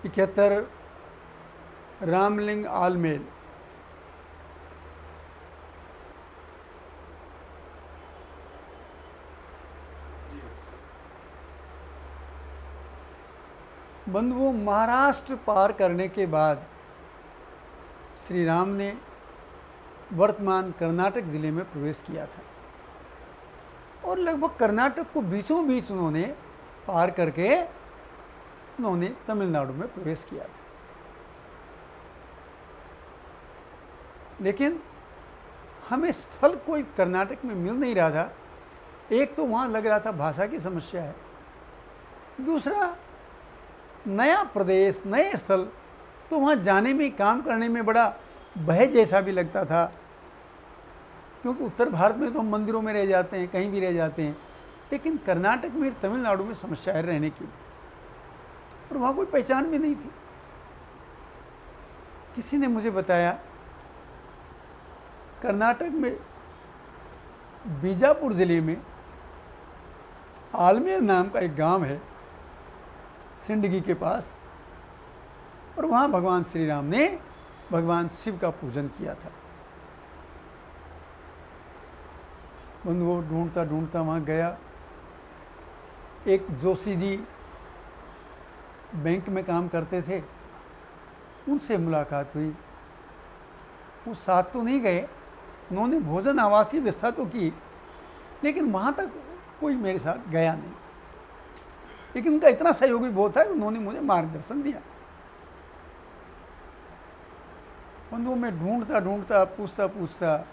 71 रामलिंग आलमेल। बंधुओं, महाराष्ट्र पार करने के बाद श्री राम ने वर्तमान कर्नाटक जिले में प्रवेश किया था और लगभग कर्नाटक को बीचों बीच उन्होंने पार करके उन्होंने तमिलनाडु में प्रवेश किया था। लेकिन हमें स्थल कोई कर्नाटक में मिल नहीं रहा था। एक तो वहाँ लग रहा था भाषा की समस्या है, दूसरा नया प्रदेश, नए स्थल, तो वहाँ जाने में, काम करने में बड़ा भय जैसा भी लगता था, क्योंकि उत्तर भारत में तो हम मंदिरों में रह जाते हैं, कहीं भी रह जाते हैं, लेकिन कर्नाटक में, तमिलनाडु में समस्या है रहने की, और वहाँ कोई पहचान भी नहीं थी। किसी ने मुझे बताया कर्नाटक में बीजापुर जिले में आलमेर नाम का एक गांव है, सिंदगी के पास, और वहाँ भगवान श्री राम ने भगवान शिव का पूजन किया था। बंधुओं, ढूंढता ढूंढता वहाँ गया। एक जोशी जी बैंक में काम करते थे, उनसे मुलाकात हुई। वो साथ तो नहीं गए, उन्होंने भोजन आवास की व्यवस्था तो की, लेकिन वहाँ तक कोई मेरे साथ गया नहीं। लेकिन उनका इतना सहयोगी बहुत था कि उन्होंने मुझे मार्गदर्शन दिया। बंधुओं, मैं ढूंढता ढूंढता, पूछता पूछता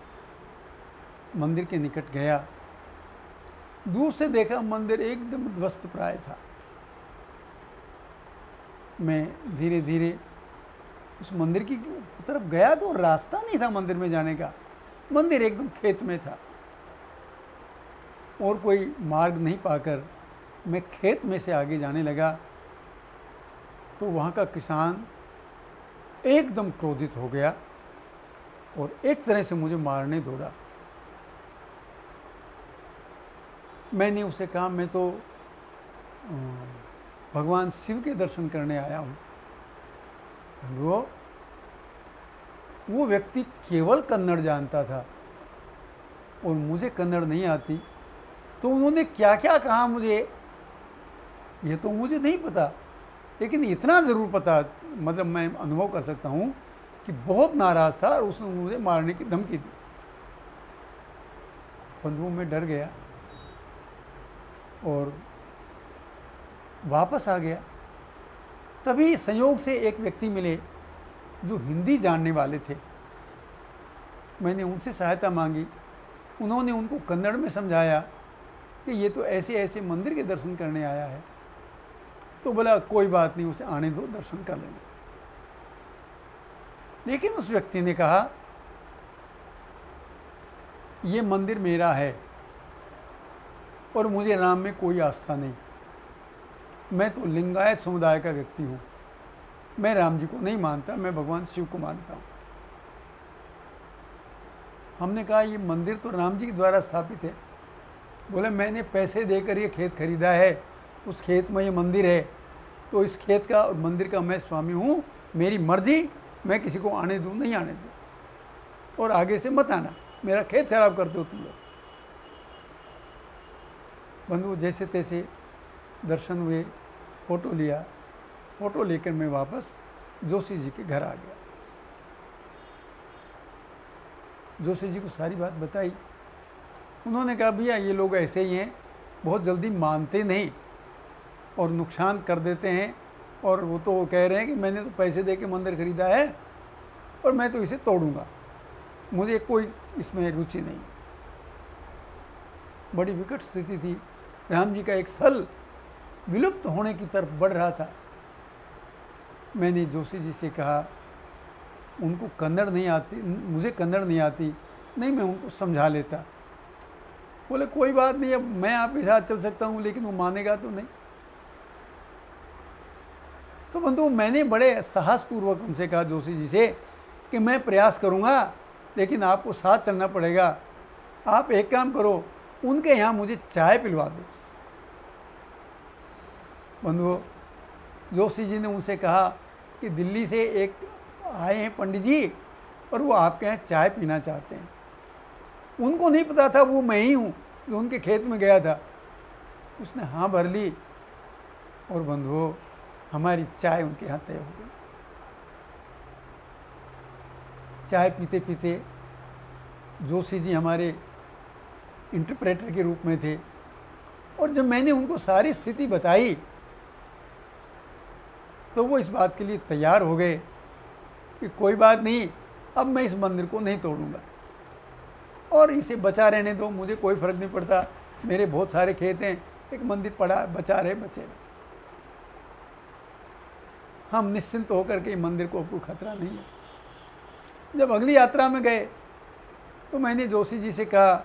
मंदिर के निकट गया। दूर से देखा मंदिर एकदम ध्वस्त प्राय था। मैं धीरे धीरे उस मंदिर की तरफ गया तो रास्ता नहीं था मंदिर में जाने का। मंदिर एकदम खेत में था और कोई मार्ग नहीं पाकर मैं खेत में से आगे जाने लगा तो वहाँ का किसान एकदम क्रोधित हो गया और एक तरह से मुझे मारने दौड़ा। मैंने उसे कहा, मैं तो भगवान शिव के दर्शन करने आया हूँ। वो व्यक्ति केवल कन्नड़ जानता था और मुझे कन्नड़ नहीं आती, तो उन्होंने क्या क्या कहा मुझे ये तो मुझे नहीं पता, लेकिन इतना ज़रूर पता, मतलब मैं अनुभव कर सकता हूँ कि बहुत नाराज़ था और उसने मुझे मारने की धमकी दी। बंधुओं, में डर गया और वापस आ गया। तभी संयोग से एक व्यक्ति मिले जो हिंदी जानने वाले थे। मैंने उनसे सहायता मांगी। उन्होंने उनको कन्नड़ में समझाया कि ये तो ऐसे ऐसे मंदिर के दर्शन करने आया है। तो बोला कोई बात नहीं, उसे आने दो, दर्शन कर लेंगे। लेकिन उस व्यक्ति ने कहा, ये मंदिर मेरा है और मुझे राम में कोई आस्था नहीं। मैं तो लिंगायत समुदाय का व्यक्ति हूँ, मैं राम जी को नहीं मानता, मैं भगवान शिव को मानता हूँ। हमने कहा, ये मंदिर तो राम जी के द्वारा स्थापित है। बोले, मैंने पैसे देकर ये खेत खरीदा है, उस खेत में ये मंदिर है, तो इस खेत का और मंदिर का मैं स्वामी हूँ, मेरी मर्जी, मैं किसी को आने दूँ नहीं आने दूँ, और आगे से मत आना, मेरा खेत खराब करते हो तुम लोग। बंधु, जैसे तैसे दर्शन हुए, फ़ोटो लिया, फ़ोटो लेकर मैं वापस जोशी जी के घर आ गया। जोशी जी को सारी बात बताई। उन्होंने कहा, भैया ये लोग ऐसे ही हैं, बहुत जल्दी मानते नहीं और नुकसान कर देते हैं, और वो तो कह रहे हैं कि मैंने तो पैसे दे के मंदिर खरीदा है और मैं तो इसे तोड़ूंगा, मुझे कोई इसमें रुचि नहीं। बड़ी विकट स्थिति थी। राम जी का एक स्थल विलुप्त होने की तरफ बढ़ रहा था। मैंने जोशी जी से कहा, उनको कन्नड़ नहीं आती, मुझे कन्नड़ नहीं आती, नहीं मैं उनको समझा लेता। बोले कोई बात नहीं, अब मैं आपके साथ चल सकता हूँ, लेकिन वो मानेगा तो नहीं। तो बंधु, मैंने बड़े साहसपूर्वक उनसे कहा, जोशी जी से, कि मैं प्रयास करूँगा, लेकिन आपको साथ चलना पड़ेगा। आप एक काम करो, उनके यहाँ मुझे चाय पिलवा दो। बंधुओं, जोशी जी ने उनसे कहा कि दिल्ली से एक आए हैं पंडित जी और वो आपके यहाँ चाय पीना चाहते हैं। उनको नहीं पता था वो मैं ही हूँ जो उनके खेत में गया था। उसने हाँ भर ली और बंधुओं, हमारी चाय उनके यहाँ तय हो गई। चाय पीते पीते जोशी जी हमारे इंटरप्रेटर के रूप में थे, और जब मैंने उनको सारी स्थिति बताई तो वो इस बात के लिए तैयार हो गए कि कोई बात नहीं, अब मैं इस मंदिर को नहीं तोड़ूंगा और इसे बचा रहने दो, मुझे कोई फर्क नहीं पड़ता, मेरे बहुत सारे खेत हैं, एक मंदिर पड़ा बचा रहे बचे रहे, हम निश्चिंत होकर के मंदिर को कोई खतरा नहीं है। जब अगली यात्रा में गए तो मैंने जोशी जी से कहा,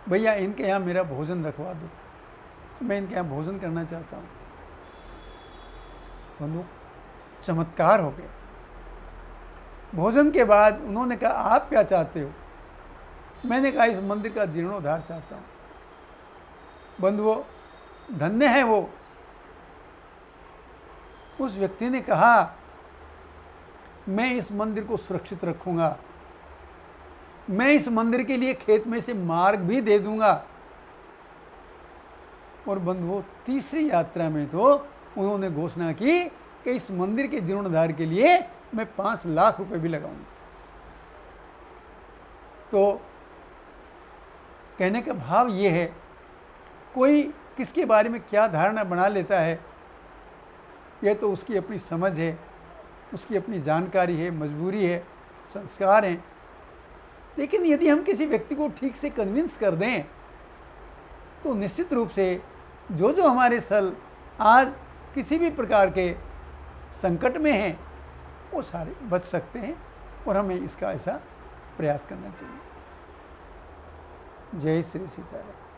भैया इनके यहाँ मेरा भोजन रखवा दो, मैं इनके यहाँ भोजन करना चाहता हूँ। बंधु, चमत्कार हो गया। भोजन के बाद उन्होंने कहा, आप क्या चाहते हो? मैंने कहा, इस मंदिर का जीर्णोद्धार चाहता हूँ। बंधुओं, धन्य है वो। उस व्यक्ति ने कहा, मैं इस मंदिर को सुरक्षित रखूंगा, मैं इस मंदिर के लिए खेत में से मार्ग भी दे दूंगा। और बंधुओं, तीसरी यात्रा में तो उन्होंने घोषणा की कि इस मंदिर के जीर्णोद्धार के लिए मैं 5 लाख रुपए भी लगाऊंगा। तो कहने का भाव ये है, कोई किसके बारे में क्या धारणा बना लेता है, यह तो उसकी अपनी समझ है, उसकी अपनी जानकारी है, मजबूरी है, संस्कार हैं। लेकिन यदि हम किसी व्यक्ति को ठीक से कन्विंस कर दें तो निश्चित रूप से जो हमारे स्थल आज किसी भी प्रकार के संकट में हैं वो सारे बच सकते हैं, और हमें इसका ऐसा प्रयास करना चाहिए। जय श्री सीताराम।